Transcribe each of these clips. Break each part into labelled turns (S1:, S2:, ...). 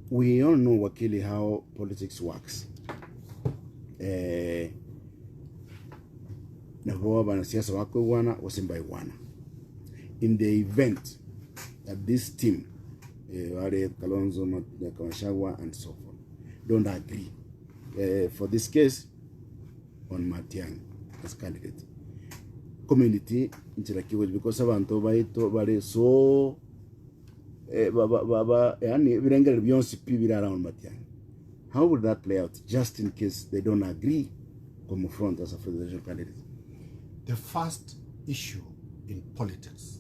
S1: we all know, Wakili, how politics works. In the event that this team, Kalonzo, Kamashagwa, and so forth, don't agree, for this case, on Matiang'I as candidate, community, because abantu baito bare so how would that play out, just in case they don't agree come front as a presidential candidate?
S2: The first issue in politics,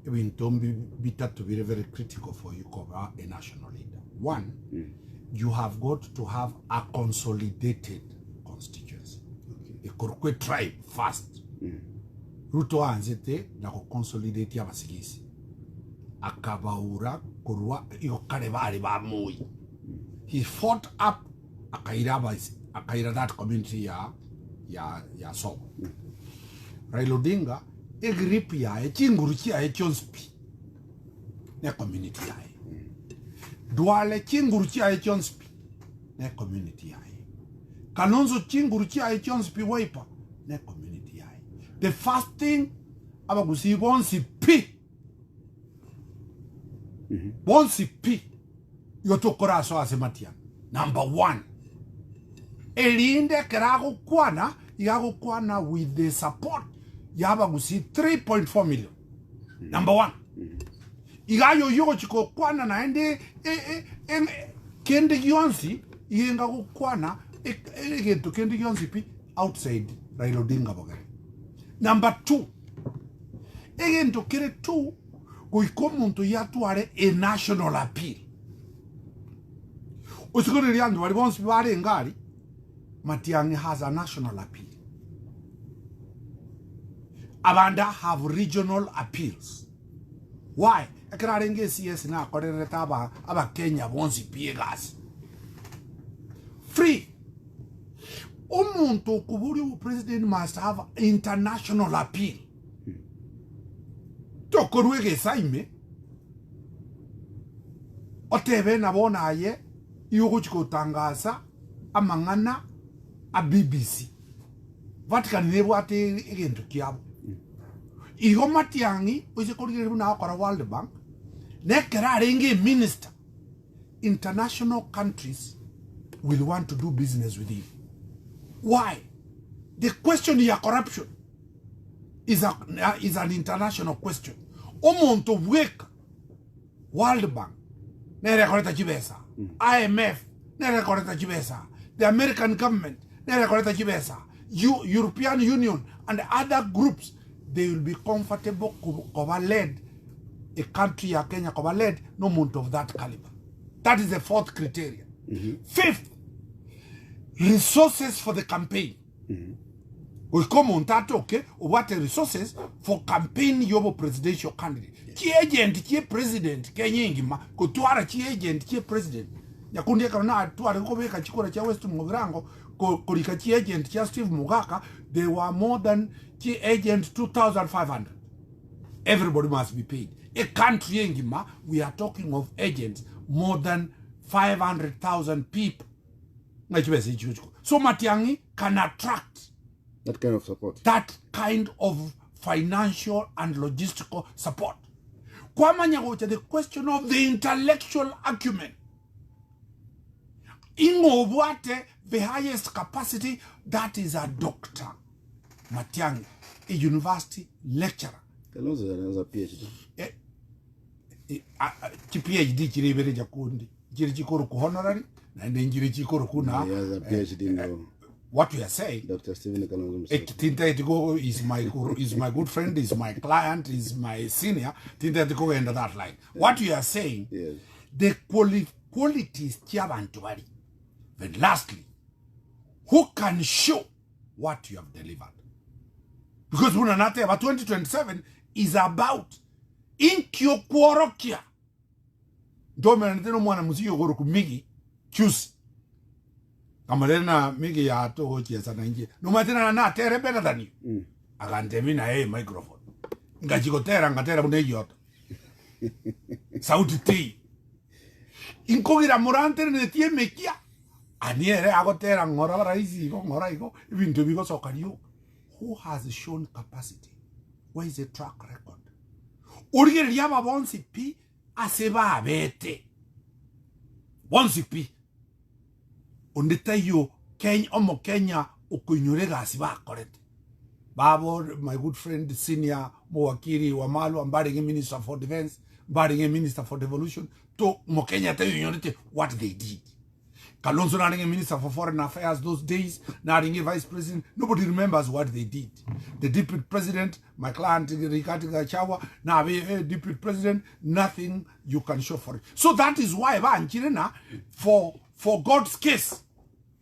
S2: we don't be to be very critical for you cover a national leader. One, you have got to have a consolidated constituency. A Korokwe tribe first. Ruto anzete na consolidate ya basigisi. Akabaura kurwa yokare bari ba moi. He fought up akaira that community ya so. Raila Odinga e grip ya e chinguruchi ya e chonspi ne community ya e. Duale chinguruchi ya e chonspi ne community ya e. Kalonzo chinguruchi ya e chonspi waipa ne community ya e. The first thing abagusi bonsi pi. Bonsi pi. Yotokora so ase Matiang'I. Number one. Elinde kerago kwana, yago kwana with the support. Yabagusi 3.4 million. Number one. Igayo yogo chiko kwana na ende kende gionsi yenga kwana to kende gionsi pi outside Raila Odinga bogare. Number two. Again to kere two goikomuntu yatuare a national appeal. Usikore riandu wali bonsi bare ngari Matiang'I has a national appeal. Abanda have regional appeals. Why? Ekrarenge CS na korereta aba Kenya bonsi piegas. Free. Umuntu kuburi president must have international appeal. Tokorwege saime. Otebe na bona aye yugo tangaza amangana a BBC. Vatican nebo ate egento kiabo. Iho Matiang'I oise korigere na akora World Bank ne kerarenge minister. International countries will want to do business with him. Why? The question of corruption is an international question. Omonto weka World Bank ne rekoreta chibesa. IMF ne rekoreta chibesa. The American government ne rekoreta chibesa. European Union and other groups, they will be comfortable cover led a country ya Kenya cover led no month of that caliber. That is the fourth criterion. Fifth, resources for the campaign. We come on that, okay, what the resources for campaign your presidential candidate. Ki agent, ki president, Kenya ingima, kutuara ki agent, ki president. Yakundi kana tuara kubeka chikora cha West Mugirango, kurika ki agent, ki Steve Mugaka, there were more than ki agent 2,500. Everybody must be paid. A country ingima, we are talking of agents more than 500,000 people. So Matiang'I can attract
S1: that kind of support.
S2: That kind of financial and logistical support. The question of the intellectual acumen. Ingobwate, the highest capacity, that is a doctor. Matiang'I, a university lecturer.
S1: Kalonzo has a PhD.
S2: PhD chiribere jakundi. Chirichikoro honorary. And then chikoro kuna.
S1: He has a PhD now.
S2: What we are saying,
S1: Dr. Stephen Kalonzo
S2: is my good friend, is my client, is my senior. Tinta to go into that line. What we are saying,
S1: yes,
S2: the qualities chiabantwari. Then lastly, who can show what you have delivered? Because Bunanate about 2027 is about inkyo kworokia. Domenanteno mwana musio goroku migi choose. Kamalena migi ya toho chiesa na inje. Numatina na tere better than you. Akantemina microphone. Ngachikotera ngatera bune yoto. Sauti ti. inkogira murante ne tie mekia aniere agotera ngora raisi go ngora igo ibintu bigo sokario. Who has shown capacity? Where is the track record? Urigeria ba bonsi pi aseba abete bonsi pi ondetayo Kenya omo Kenya okunyurega asiba correct. Babo, my good friend, senior Wakili, Wamalu, I'm burying a minister for defense, burying a minister for devolution, to Mokenya tell you what they did. Kalonzo not a minister for foreign affairs those days, not a vice president, nobody remembers what they did. The deputy president, my client, Rigathi Gachagua, now a deputy president, nothing you can show for it. So that is why, for God's case,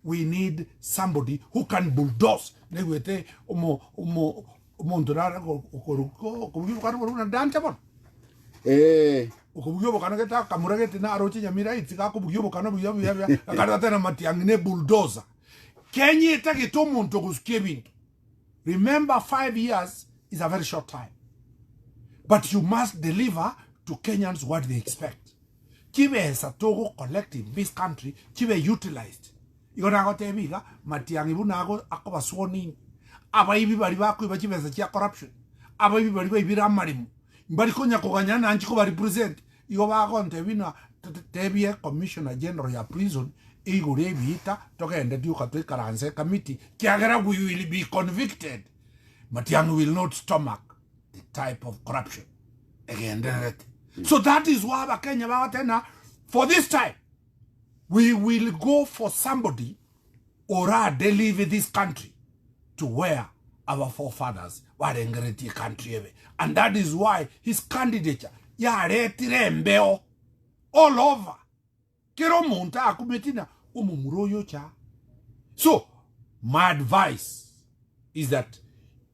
S2: we need somebody who can bulldoze. Negwete ndorara kubuyo kana dance bon kubuyo kana keta kamuragete na aroche nyamira itika kubuyo kana buyo bya kana tena Matiang'I bulldozer Kenya itagito muntu gusikie bintu. Remember, 5 years is a very short time, but you must deliver to Kenyans what they expect. Kibe as a Togo collective this country kibe utilized. Igona gotebiga Matiang'I bunago akoba sworn in abayibi bali bakwiba kibeza kya corruption abayibi bali bayibira amalimu mbali konya kuganya nanchi ko bari represent igo bagonte bina tebie commissioner general ya prison igure bita togende duka to karanze committee kiagera we will be convicted. Matiang'I will not stomach the type of corruption again. So that is why Kenya ba for this time we will go for somebody or deliver this country to where our forefathers were in the country. And that is why his candidature, all over. So, my advice is that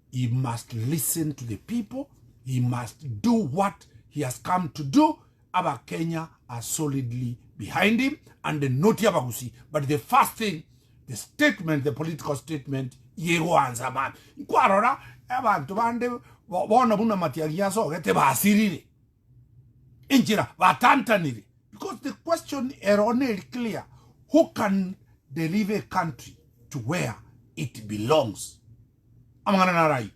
S2: he must listen to the people. He must do what he has come to do. Our Kenya are solidly behind him and the noti abagusi. But the first thing, the statement, the political statement, yego anza man. Kwarora, abantu bande bona buna Matiang'I so gete basirire. Injira batantanire. Because the question is only clear. Who can deliver a country to where it belongs? Amangana narai.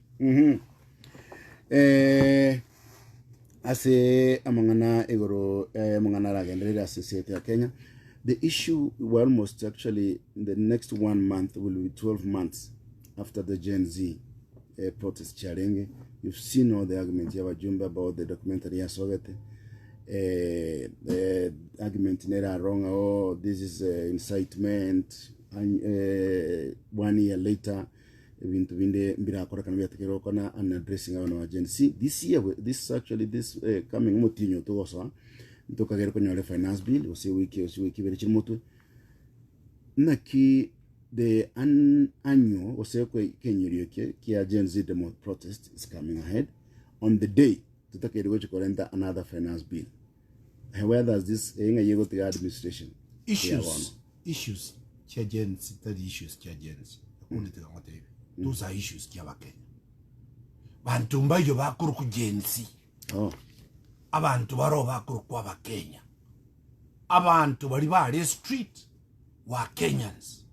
S1: Ase amangana egoro amangana ragendera society ya Kenya. The issue, we're almost actually in the next 1 month will be 12 months after the Gen Z protest challenge. You've seen all the argument you have Jumba about the documentary Yasogete. Argument nera wrong, oh this is incitement, and 1 year later and addressing our agency. This year, this coming motinho to us, to kagere kwenye finance bill, ose wiki very chimoto. Naki the annual ose kwe kenyurioke ki agency demo protest is coming ahead on the day to take another finance bill. Where does this yego to administration?
S2: Issues, charges, that issues, charges. Those are issues kia Kenya. Bantu mbayo bakuru ku gensi. Abantu baro bakuru kwa Kenya. Abantu bari bari street wa Kenyans.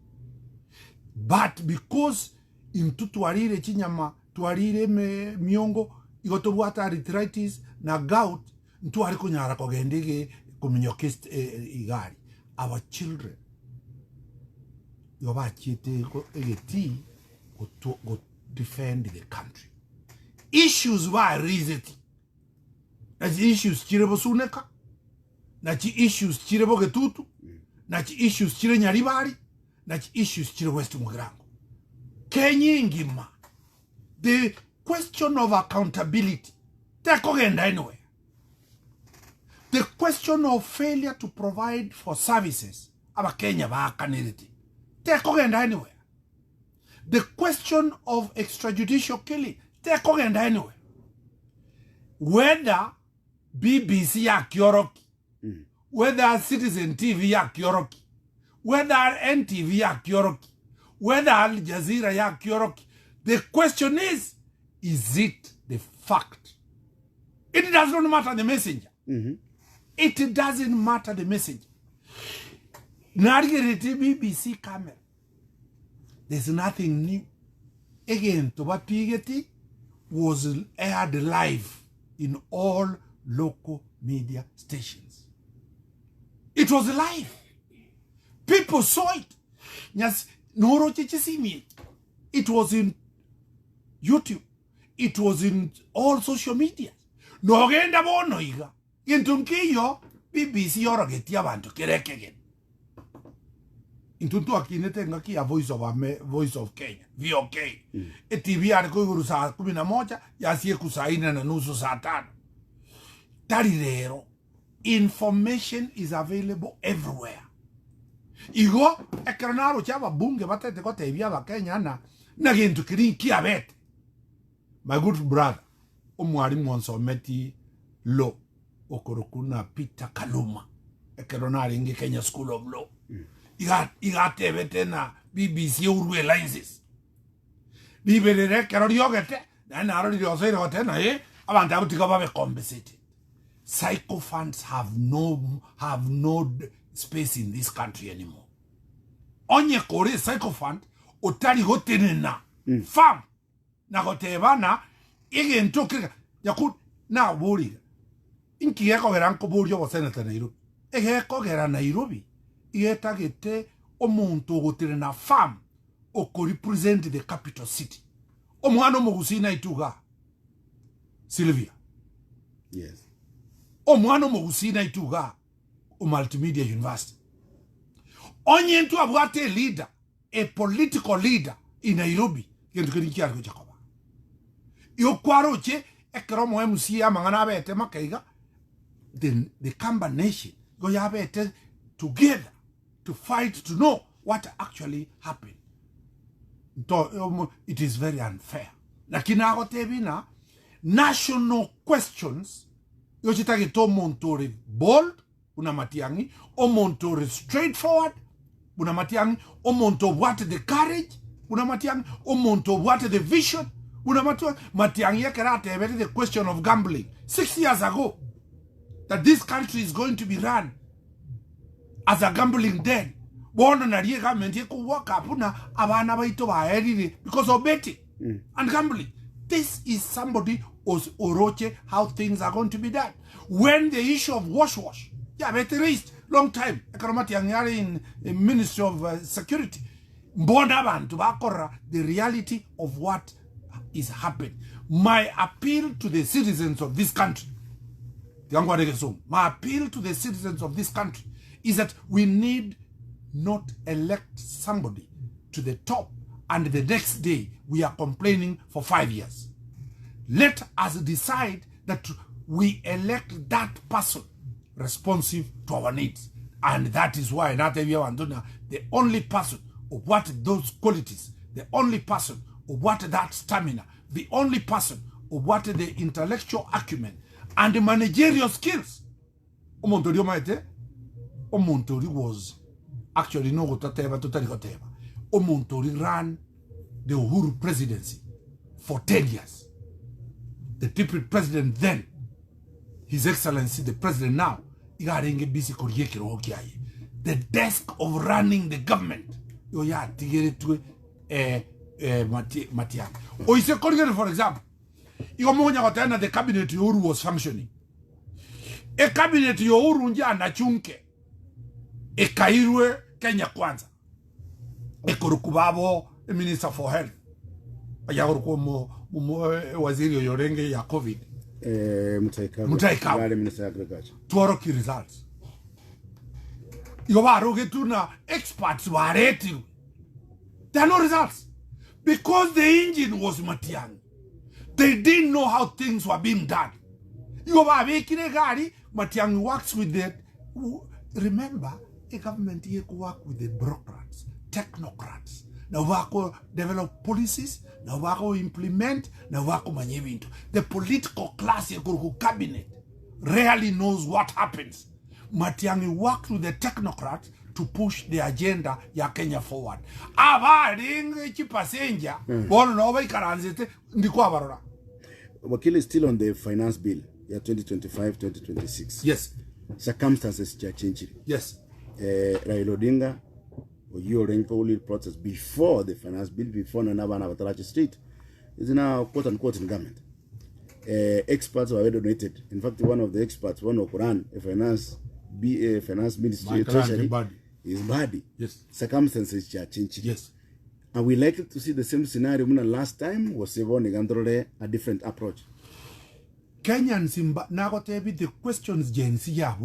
S2: But because into tuarire chinyama, tuarire miongo, igotobuata arthritis na gout, ntuari kunyara kogendege kuminyokist igari. Our children. Yoba chite ko egeti go defend the country. Issues were raised. Nachi issues chirebo suneka. Nachi issues chirebo getutu. Nachi issues chire nyaribari. Nachi issues chire west mugrango. Kenya ngima. The question of accountability. Tekogenda anywhere. The question of failure to provide for services. Aba Kenya ba kaniriti. Tekogenda anywhere. The question of extrajudicial killing, take anywhere. Whether BBC ya Kioroki, whether Citizen TV ya Kioroki, whether NTV ya Kioroki, whether Al Jazeera ya Kioroki, the question is it the fact? It does not matter the messenger. It doesn't matter the messenger. Nargerete BBC camera. There's nothing new. Again, to what Pigeti was aired live in all local media stations. It was live. People saw it. Yes, it was in YouTube. It was in all social media. No genda bono iga. Intunkiyo BBC orogeti abantu kerekegen. Intuntu akinete ngaki a voice of Kenya. VOK. TV ariko iguru saa 11 yasie kusaina na nusu saa 5. Tarirero. Information is available everywhere. Igo ekranaro chava bunge batete ko TV aba Kenya na gintu kiri kiabete. My good brother, Omari Monsometi Law, Okorokuna Peter Kaluma, Ekeronari in Kenya School of Law. Igate vetena BBC realizes. Bibere Keroriogete, then I already was saying, I want to go back compensated. Sycophants have no space in this country anymore. Onye kore sycophant, otari gotenena, farm. Na gotebana ige ntoke yakut na buri inki yako geranko buri yo senata Nairobi ege ko gera Nairobi igetagete omuntu gotire na farm oko represent the capital city omwana omugusina ituga Sylvia.
S1: Yes.
S2: Omwana omugusina ituga o multimedia university onye ntu abwate leader, a political leader in Nairobi gento kiri arko Jacob. Yo kwaroche ekromo MC amangana bete makaiga the Kamba nation go yabete together to fight to know what actually happened. It is very unfair. Lakini agotebina national questions yo chitake to Montori bold una Matiang'I o Montori straightforward una Matiang'I o Monto what the courage una Matiang'I o Monto what the vision. Matiang'I karate the question of gambling 6 years ago that this country is going to be run as a gambling den. Bono na rie government ye kuwaka apuna abana baito baerire because of betting and gambling. This is somebody oroche how things are going to be done. When the issue of wash, yeah, bet raised long time. Matiang'I in Ministry of Security. Mbonaban to bakora the reality of what is happening. My appeal to the citizens of this country, my appeal to the citizens of this country is that we need not elect somebody to the top and the next day we are complaining for 5 years. Let us decide that we elect that person responsive to our needs. And that is why the only person of what those qualities, the only person of what that stamina, the only person of what the intellectual acumen and the managerial skills. Omontori was actually no Omontori ran the Uhuru presidency for 10 years. The deputy president then, His Excellency the President now, the desk of running the government. Matiang'I. For example, the cabinet Uhuru was functioning. A cabinet Uhuru nja na chunke. E kairwe Kenya kwanza. E kurukubabo Minister for Health. Ayakurukumo waziri yorenge ya COVID. Mutaikawa.
S1: Minister of Agriculture.
S2: Tuoroki results. Tuna experts were there are no results. Because the engine was Matiang'I. They didn't know how things were being done. Matiang'I works with the... Remember, a government here work with the bureaucrats, technocrats. Now wako develop policies, now wako implement, now wako manyevinto. The political class cabinet rarely knows what happens. Matiang'I worked with the technocrats to push the agenda ya Kenya forward.
S1: Wakili is still on the finance bill, 2025-2026.
S2: Yes.
S1: Circumstances are changing.
S2: Yes.
S1: Raila Odinga or lead process before the finance bill, before Nanabana Watarachi Street, is now quote unquote in government. Experts were donated. In fact, one of the experts, one of Quran, a finance ministry, treasury, is body.
S2: Yes.
S1: Circumstances are changing.
S2: Yes.
S1: And we likely to see the same scenario last time was a different approach.
S2: Kenyans the questions Gen Z are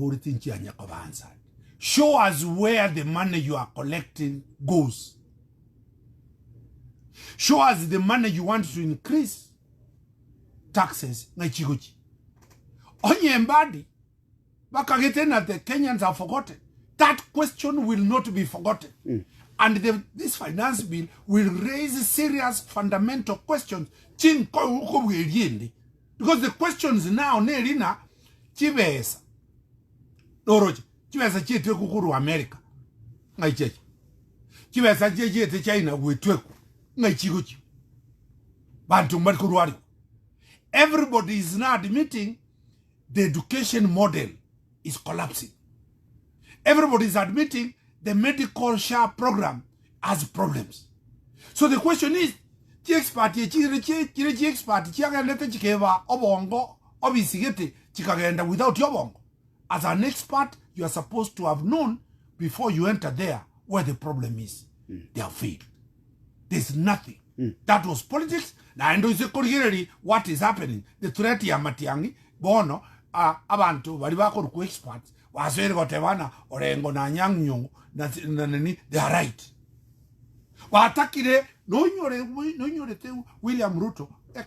S2: answered. Show us where the money you are collecting goes. Show us the money you want to increase taxes. Onye mbadi, bakagetena the Kenyans have forgotten. That question will not be forgotten. And this finance bill will raise serious fundamental questions. Because the questions now, Nerina, Chivesa, Oroja, Chivesa Chete Kukuru America, my church. Chivesa Chete China with Tweku, my Chiguchi. Bantu Markuruari. Everybody is now admitting the education model is collapsing. Everybody is admitting the medical share program has problems. So the question is, expert, without your bongo. As an expert, you are supposed to have known before you enter there where the problem is. They have failed. There's nothing. That was politics. Now, and what is happening? The threat ya Matiang'I, Bono, abantu, Baribako experts, was very whatever, or Engo they are right. Watakire, no William Ruto, in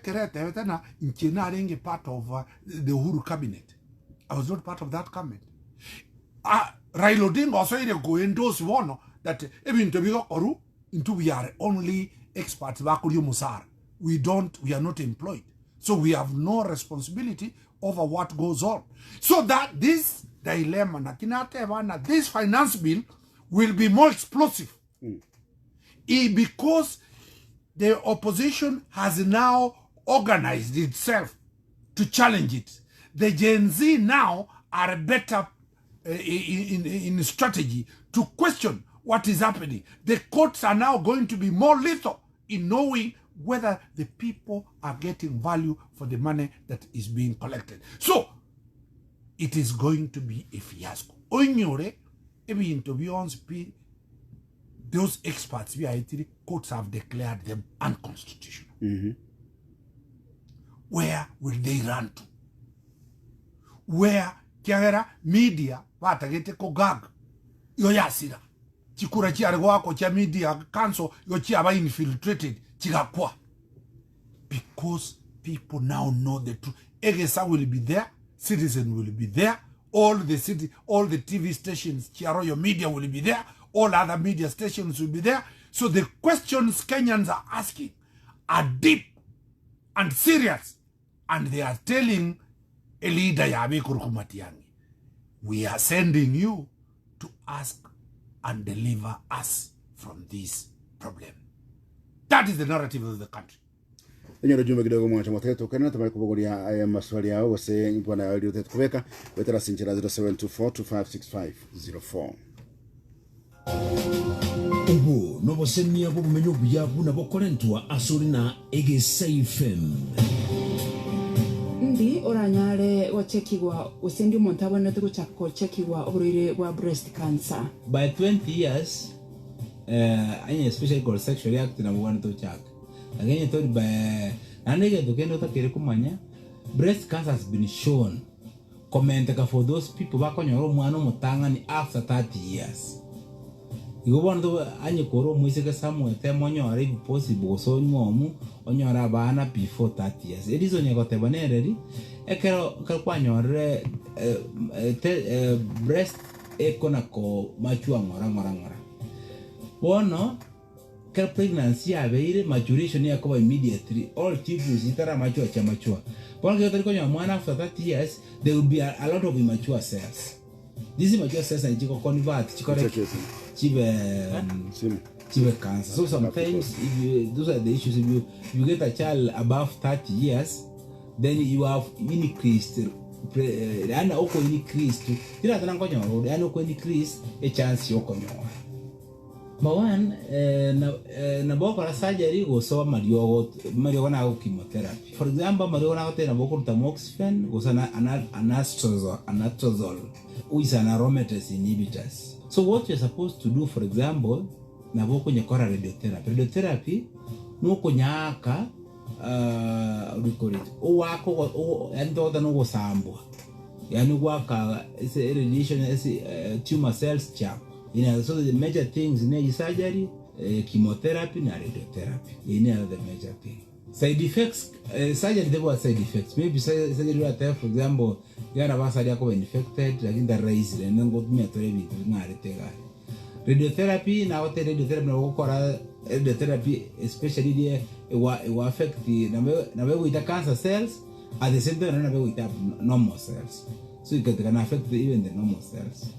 S2: part of the Uhuru cabinet. I was not part of that cabinet. Raila Odinga also go endorse one that even to be oru into we are only experts. We are not employed. So we have no responsibility over what goes on. So that this dilemma, this finance bill will be more explosive. Because the opposition has now organized itself to challenge it. The Gen Z now are better in strategy to question what is happening. The courts are now going to be more lethal in knowing whether the people are getting value for the money that is being collected. So, it is going to be a fiasco. Those experts, courts have declared them unconstitutional. Where will they run to? Where media batagete ko gag yo yasira chikura chiarwa ko cha media council yo chiaba infiltrated chigakwa, because people now know the truth. Egesa will be there, Citizen will be there, all the TV stations, Chiaroyo media will be there, all other media stations will be there. So the questions Kenyans are asking are deep and serious, and they are telling a leader Matiang'I, we are sending you to ask and deliver us from this problem. That is the narrative of the country.
S1: Enyo jumbe kidogo mwacha mwateto kana tamari kubogoria aya maswali yao wase mpona ya audio tetu kubeka wetera sinchira 0724256504.
S3: Ubu nobo semia bo menyo buya buna bokolentwa asolina Egesa FM.
S4: Ndi oranyare wachekiwa usendi montabona tuko chako chekiwa oburire wa breast cancer.
S5: By 20 years any especially called sexually active na mwana to chak. Again you told by anege to kendo takere kumanya breast cancer has been shown comment for those people bakonyoro mwana mutanga ni after 30 years. You want to any koro music somewhere temonyo are possible so nyomu onyora bana before 30 years. It is only got a banner ekero kalkwanyore breast ekonako machua ngora. Bono kel pregnancy abeire maturation yakoba immediately all tissues itara machua. Bono ke tori mwana after 30 years there will be a lot of immature cells. These immature cells are convert chive cancer. So sometimes those are the issues. If you get a child above 30 years, then you have increased ana oko increase tu tira tana konyo ana oko increase a chance yo konyo mawan na boko la surgery go so mario na chemotherapy for example mario na tena boko tamoxifen go sana anastrozole which is an aromatase inhibitors. So what you're supposed to do, for example, na boko nyakora radiotherapy no konyaka what do you call it o wako yani tota no go sambwa yani waka is radiation tumor cells chap. You know, so the major things in surgery, chemotherapy and radiotherapy. You know, the major thing. Side effects, surgery there were side effects. Maybe surgery will have, for example, you are about to infected, like in the raise, and then go to me to radiotherapy. Now, the radiotherapy, especially the will affect the number with the cancer cells at the same time with the normal cells. So it can affect even the normal cells.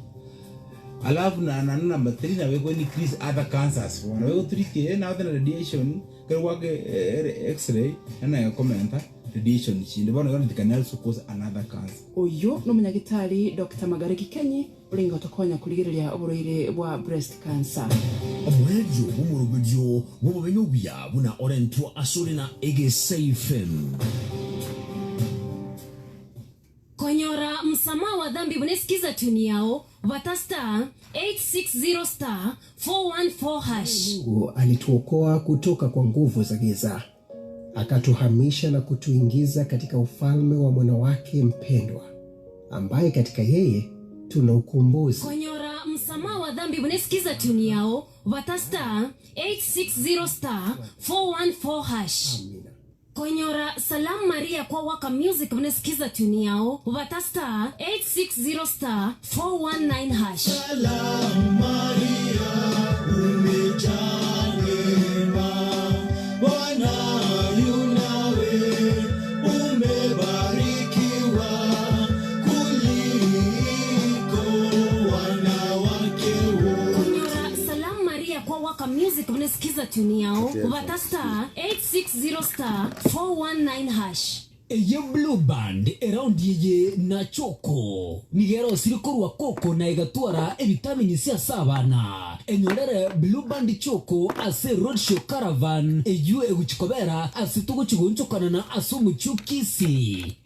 S5: Alafu na number 3 na wewe increase other cancers. Wana wewe treat na other radiation kwa wake x-ray na ya commenta radiation chinde bona gani can also cause another cancer.
S4: Oyo no munyagitari Dr. Magariki Kenyi ulinga tokonya kuligirira oburoire bwa breast cancer.
S3: Omwejo bumurugujo bububenyo bya buna orentwa asuri na ege safe.
S6: Konyora msamaha wa dhambi bunesikiza tuni yao vata star 860 star 414 hash.
S7: Mungu alituokoa kutoka kwa nguvu za giza, akatuhamisha na kutuingiza katika ufalme wa mwana wake mpendwa, ambaye katika yeye tuna ukombozi.
S6: Konyora msamaha wa dhambi bunesikiza tuni yao vata star 860 star 414 hash.
S7: Amina.
S6: Konyora Salam Maria kwa waka music bunesikiza tuni yao vata star 860 star 419 hash.
S3: Salam Maria umejaa neema, Bwana yu nawe, umebarikiwa kuliko wanawake wote.
S6: Konyora Salam Maria kwa waka music bunesikiza tuni yao vata star 860 star 419 hash.
S8: Eye blue band around yeye na choko nigero sirikorwa koko na igatwara vitamini cia sabana enyorere blue band choko ase roadshow caravan eju eguchikobera ase tuguchigonchokana na asumu chukisi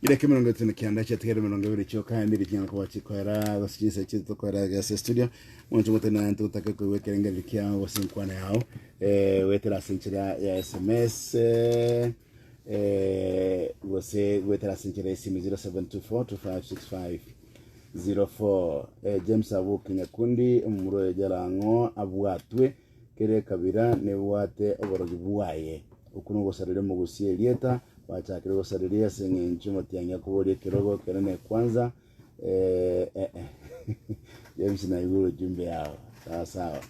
S1: ile kemirongo tene kianda cha tegere mirongo biri choka ndiri kiana kwa chikwera gosijisa chito kwera gas studio mwanzo mutana ntutaka kuwekera likia wasinkwana yao wetera sinchira ya SMS wase wetera sinchira isimu 0724256504 James Abuki Nyakundi umuro jarango abwatwe kere kabira ne wate oborogi buwaye ukuno gosarire mu gusie lieta wachakire gosariria sengencho Matiang'I kuborie kirogo kerene kwanza James na yuro jumbe yao sawa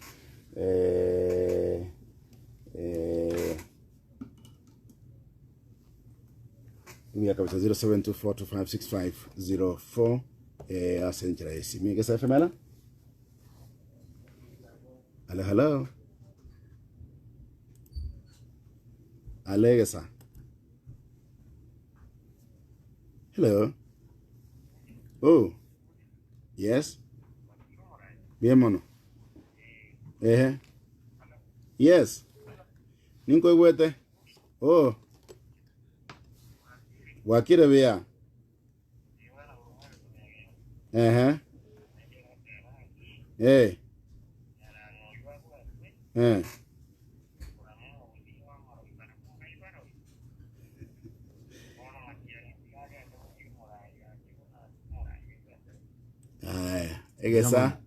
S1: we are 0724256504 asenjira esi mi gesa femela hello Alegesa. Hello. Oh. Yes. Bien mono. Yes. Ninko iwete. Oh. Wakili bia. Egesa.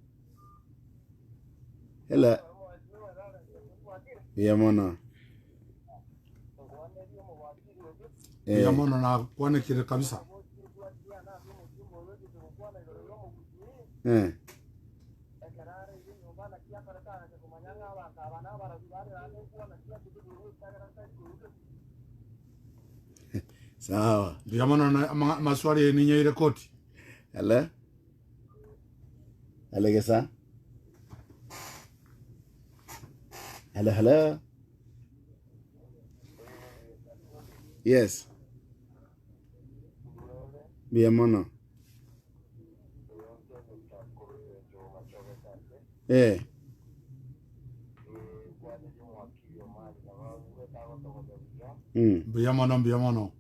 S1: Hello. Yamona.
S2: Yamona na kwane kile kabisa.
S1: Sawa.
S2: Yamona na maswali ni nyeire koti.
S1: Hello. Alegesa. Hello. Biamono.
S2: Biamono.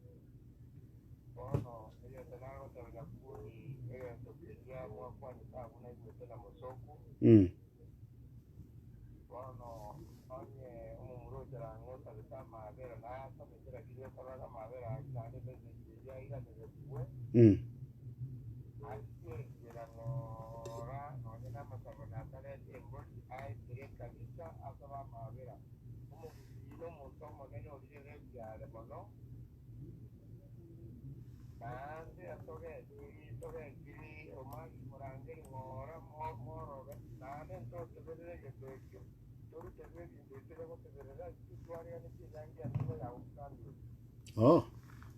S1: Oh,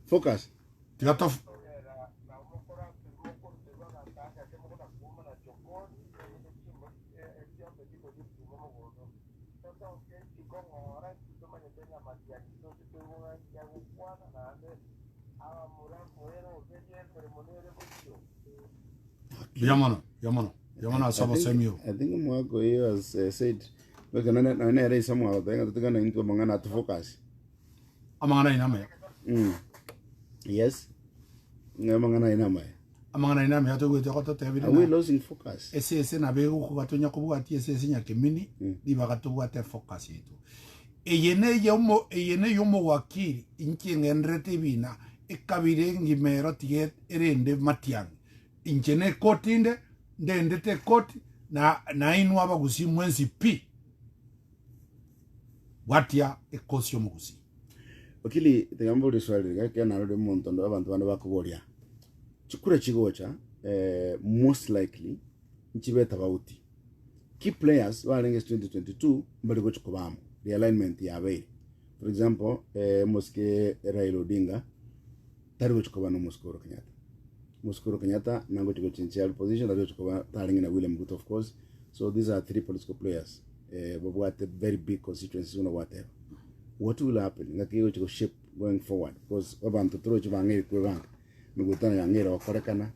S1: focus.
S2: Tigato. Biamono.
S1: I think Mwako has said, look, I raise somehow, I think I'm going to Mangana to focus.
S2: Amangana iname.
S1: Yes. Mangana iname.
S2: Amangana iname, I told you to tell you.
S1: Are we losing focus?
S2: Ese na bego kubatonya kubuati ese nya kemini di bagatu ate focus yetu. Eyene yomo wakili inchi ngenrete bina ekabire ngimero tiet erende Matiang'I. Inchene kotinde ndendete koti na inwa bagusi mwenzi pi. Watia ekosio mugusi.
S1: Wakili, tegambo diswali kaya narode montondo abantu bana bakuboria. Chikura chigocha most likely nchibeta bauti. Key players warenge 2022 mbali go chikobamu. Realignment ya bei. For example, Moske Raila Odinga tari go chikobano Moskoro Kenyatta nango chiko chinchial position tari go chikoba taringi na William Ruto of course. So these are three political players. But what a very big constituencies una whatever. What will happen? Ngaki go chiko shape going forward because abantu tro chibangeri kwebanga. Mugutana yangera okorekana.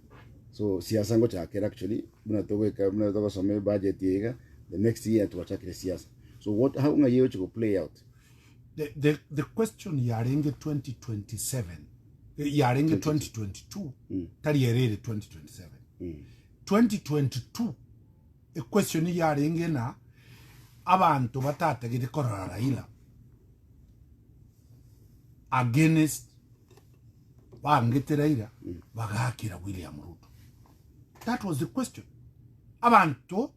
S1: So siasa ngo chakera actually buna togo some budget yega the next year to achakire siasa. So how are you to play out?
S2: The question yarenge 2027, yarenge 2022, tari yarere 2027. 2022, the question yarenge na abantu batata gide korora Raila against bangete Raila bagakira William Ruto. That was the question. Abantu,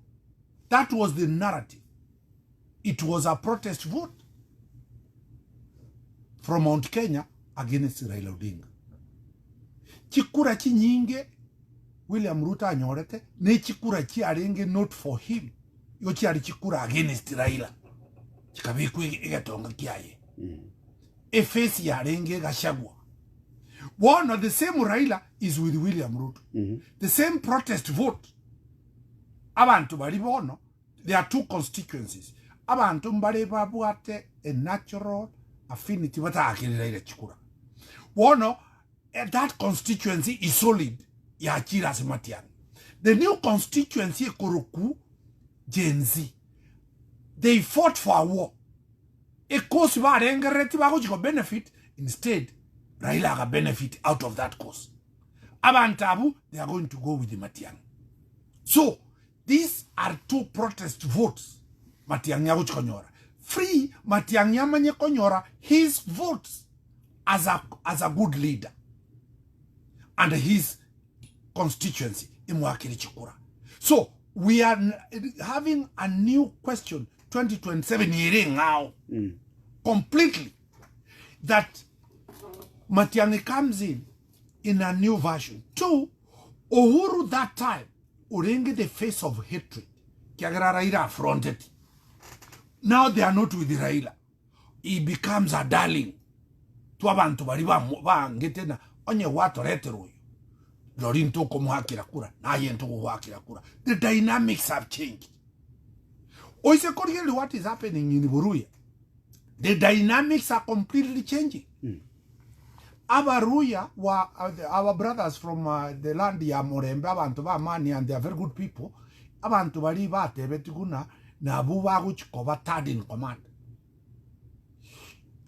S2: that was the narrative. It was a protest vote from Mount Kenya against Raila Odinga. Chikura chi nyinge William Ruto anyorete, ne chikura chi arenge not for him. Yo chi ari chikura against Raila. Chikabiku egatonga kiaye. Efesi yarenge gashagwa. One of the same Raila is with William Ruto. The same protest vote. Abantu baribono, there are two constituencies. Abantu mbale babuate a natural affinity batakirira chikura. Wono that constituency is solid ya chira Matiang'I. The new constituency Kuruku Gen Z. They fought for a war. A cause barengereti bago benefit, instead Raila ga benefit out of that cause. Abantabu, they are going to go with the Matiang'I. So these are two protest votes. Matiang'I konyora. Free Matiang'I manye konyora his votes as a good leader. And his constituency imwakili chikura. So we are having a new question 2027 hearing now. Completely. That Matiang'I comes in a new version. Two, Uhuru that time urenge the face of hatred. Kiagara Raila affronted. Now they are not with Raila. He becomes a darling. Tuabantu bariba ngetena onye watu retero. Lorinto komu hakira kura. Na yento hakira kura. The dynamics have changed. Oise korigeli what is happening in Buruya. The dynamics are completely changing. Abaruya were our brothers from the land ya Morembe, abantu ba mani, and they are very good people. Abantu bali bate betiguna na buba guchikoba third in command.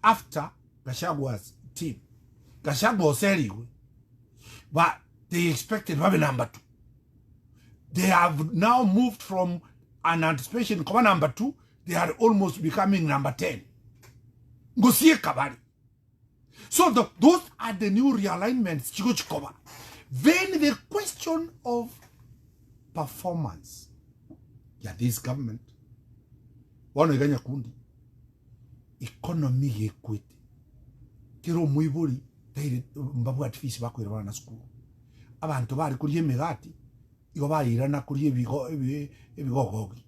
S2: After Gachagwa's team, Gachagwa said, but they expected to have a number 2. They have now moved from an anticipation command number 2. They are almost becoming number 10. Ngosie kabari. So those are the new realignments. Then the question of performance. Yeah, this government. Wano iganya kundi. Economy equity. Kiro muiburi. Teire mbabu atifisi bako irwana na skulu. Abantu bari kuriye megati. Igo bari irana kuriye ibigogogi.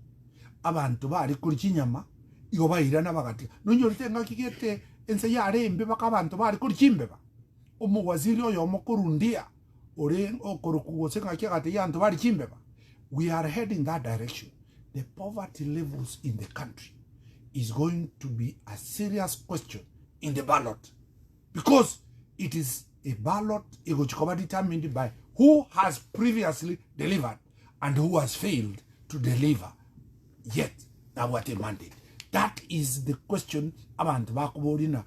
S2: Abantu bari kuri kinyama. Igo bari irana bagati. Nonyorite ngakigete ense yare mbe bakabantu bari kuri kimbeba. Omuwaziri oyo omokurundia. Ore okurukugo ngaki gati yantu bari kimbeba. We are heading in that direction. The poverty levels in the country is going to be a serious question in the ballot. Because it is a ballot determined by who has previously delivered and who has failed to deliver yet now what a mandate. That is the question abantu bakuborina.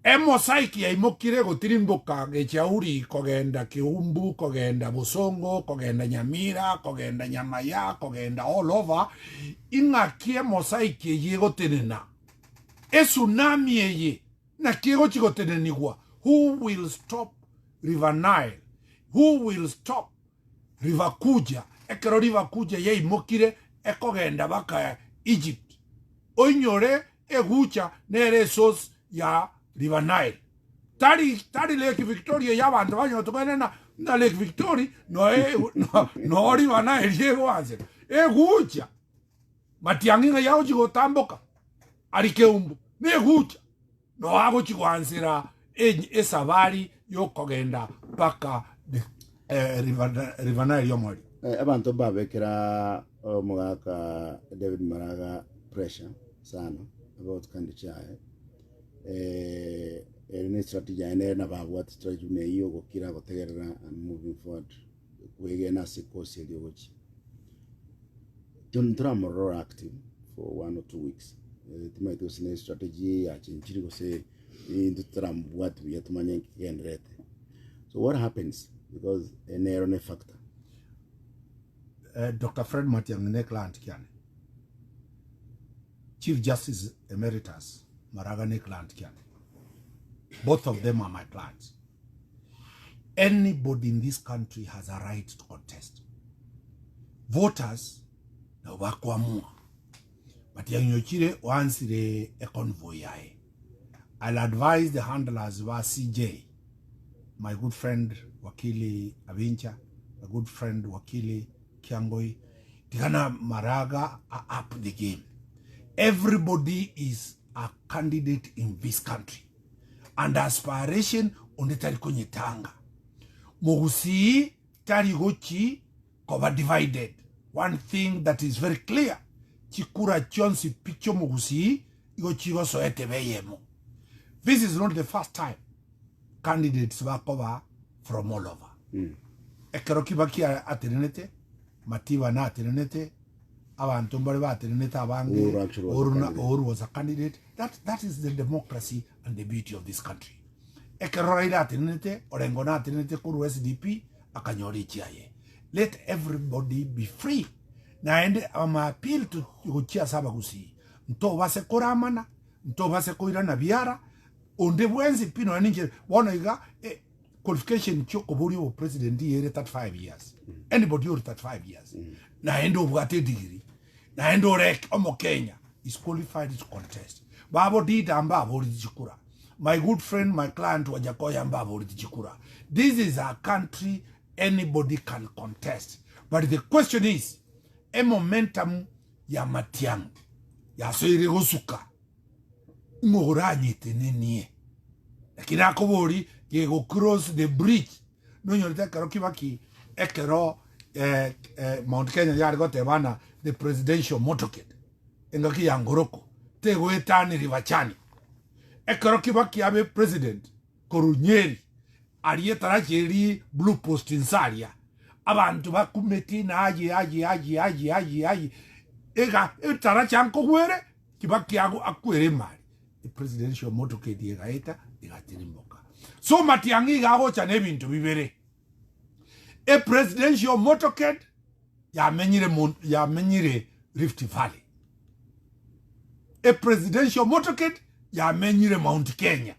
S2: Emosaiki ya imokire gotirimboka gechauri kogenda Kiumbu, kogenda Busongo, kogenda Nyamira, kogenda Nyamaya, kogenda all over. Ingakie mosaiki ye gotenena. E tsunami ye na kiego chigotenenigwa. Who will stop River Nile? Who will stop River Kuja? Ekero River Kuja ye imokire ekogenda baka Egypt. Onyore egucha nere sos ya River Nile. Tari Lake Victoria ya bantu banyo tokene na Lake Victoria no River Nile yego anze. Egucha. Matiang'I yao chigo tamboka. Arikeumbu. Negucha. No hago chigo ansira esabari yo kogenda paka River Nile yo Omari.
S1: Abantu babekera omugaka David Maraga pressure sana about candidature. Any strategy na what strategy ne yo gokira gotegerera and moving forward kwegena sikosi eliochi. Don't drama more active for 1 or 2 weeks. It might was a strategy achinchiri go say into tram what we have to manage and so what happens because an error factor.
S2: Dr. Fred Matiang'I client kiane. Chief Justice Emeritus Maraga client kiane. Both of them are my clients. Anybody in this country has a right to contest. Voters na wakuamua. Matiang'I wansire a convoy yae. I'll advise the handlers wa CJ, my good friend Wakili Avincha, my good friend Wakili Kiangoi, Tigana Maraga are up the game. Everybody is a candidate in this country. And aspiration on the Tarikonye Tanga. Mogusi Tarigochi cover divided. One thing that is very clear. Chikura chonsi picho Mogusi Igochigo soete veyemo. This is not the first time candidates were cover from all over. Ekeroki baki atenenete, Mativa na atenenete, Avantumbari ba atenenete abange, Oru was a candidate. That is the democracy and the beauty of this country. Ekeroida atenenete, Orengona atenenete kuru SDP, akanyori chiaye. Let everybody be free. Na ende ama appeal to Yuchia Sabagusi. Nto vase koramana, nto vase koira na biara, onde wenzi pino aninje, wana iga, qualification choko buri o president yere 35 years. Anybody over 35 years. Na endo bugate degree. Na endo rek omo Kenya is qualified to contest. Babo dita amba bori chikura. My good friend, my client wajakoya amba bori chikura. This is a country anybody can contest. But the question is, a momentum ya Matiang'I ya soire gosuka ngoranye tenenie lakini akobori ye go cross the bridge no nyorita karo kibaki ekero Mount Kenya yari gote bana the presidential motorcade engaki ya ngoroko tego etani rivachani ekero kibaki abe president korunyeri aliye taracheri blue post insalia abantu bakumeti na aji ega tarachanko gwere kibaki yago akwere mali the presidential motorcade yegaeta igatirimboka so Matiang'I gago chane bintu bibere a presidential motorcade ya menyire Rift Valley a presidential motorcade ya menyire Mount Kenya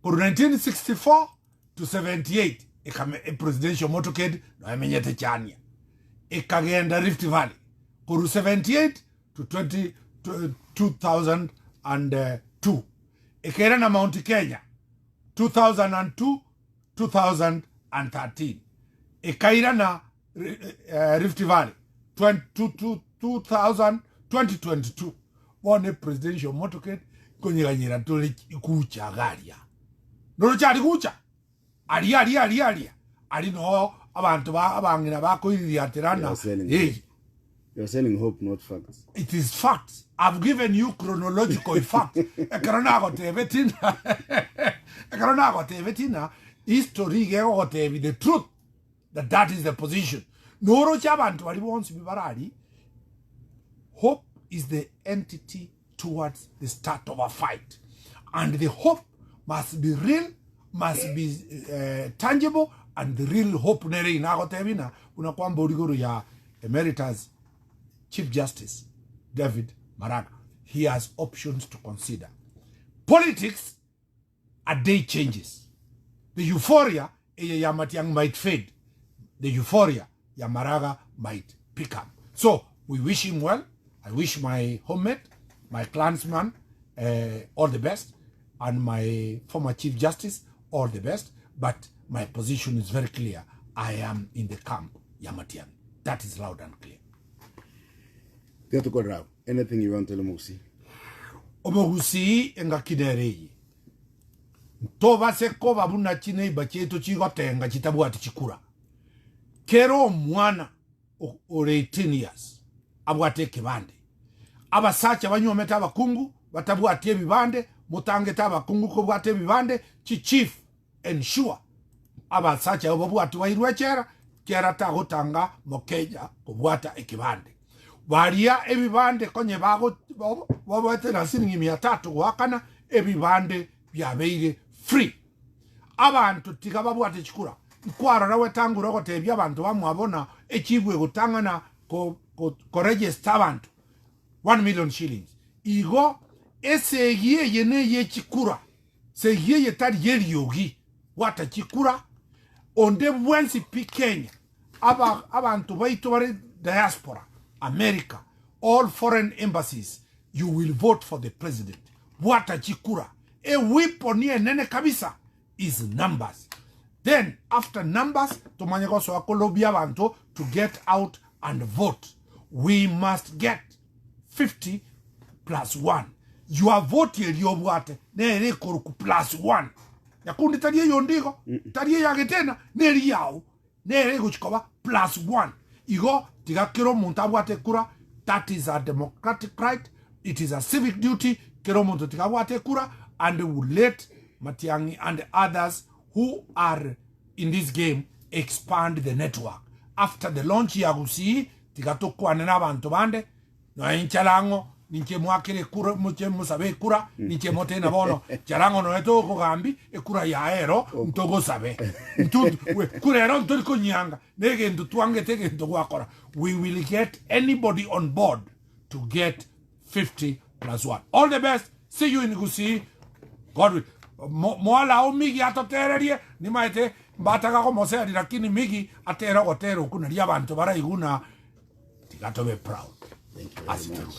S2: from 1964 to 78 a presidential motorcade no ya menyete chania ikagenda Rift Valley from 78 to 2002 ikera na Mount Kenya 2002 2013 ikaira na Rift Valley 2022 one presidential motorcade konyeganyira tole kucha galia no chari kucha ali no abantu abangira bakoirira aterana
S1: You're selling hope, not facts.
S2: It is facts. I've given you chronological facts. History the truth that is the position. Noro chabantu wali wants to be barari. Hope is the entity towards the start of a fight, and the hope must be real, must be tangible, and the real hope nere inagotebina unakwamba urigoro ya emeritus Chief Justice David Maraga. He has options to consider. Politics, a day changes. The euphoria ya Matiang'I might fade. The euphoria ya Maraga might pick up. So we wish him well. I wish my homemate, my clansman, all the best, and my former Chief Justice all the best. But my position is very clear. I am in the camp ya Matiang'I. That is loud and clear.
S1: Anything you want to tell Musi?
S2: Omogusi enga kiderei. Toba seko babuna chine bacheto chigotenga chitabu ati chikura. Kero mwana o 18 years. Abwate kibande. Abasacha banyometa abakungu batabu ati ebibande mutange tabakungu ko bwate ebibande chi chief ensure. Abasacha obabu ati wairwechera kera tagotanga mokeja ko bwata ekibande. Waria ebibande konye bago wabete na siningi 300 wakana ebibande byabeire free. Abantu tikababu ate chikura. Nkwara rawe tangu roko tebya abantu bamwabona ekibwe gutangana ko register abantu 1 million shillings. Igo esegiye yene ye chikura. Segiye yetari yeli yogi wata chikura onde bwensi pi Kenya. Abantu baitu bari diaspora America, all foreign embassies, you will vote for the president. Wata chikura. A weapon here nene kabisa is numbers. Then, after numbers, tumanyegoso akolobia banto to get out and vote. We must get 50 plus 1. You are voting your wate, nere koruku plus 1. Yakundi tariye yondigo, tariye yagetena, nere yao, nere kuchikoba plus 1. Igo, tigakiro muntabwate kura, that is a democratic right, it is a civic duty, kiro muntu tigabwate kura, and we will let Matiang'I and others who are in this game expand the network. After the launch ya gusi, tigatoko anena bantu bande, no enchalango, ninche mwakire kura, muche musabe kura, ninche mote na bono, chalango no eto kogambi, e kura ya aero, mtogo sabe. Kura ero mtogo nyanga, nege ntutuange tege ntogo akora. We will get anybody on board to get 50 plus 1. All the best. See you in Gusi. God will. Moala o migi atotererie ni maite bataka ko mosea lakini migi atera gotero kuna ria bantu bara iguna tigato be proud.
S1: Thank you very much.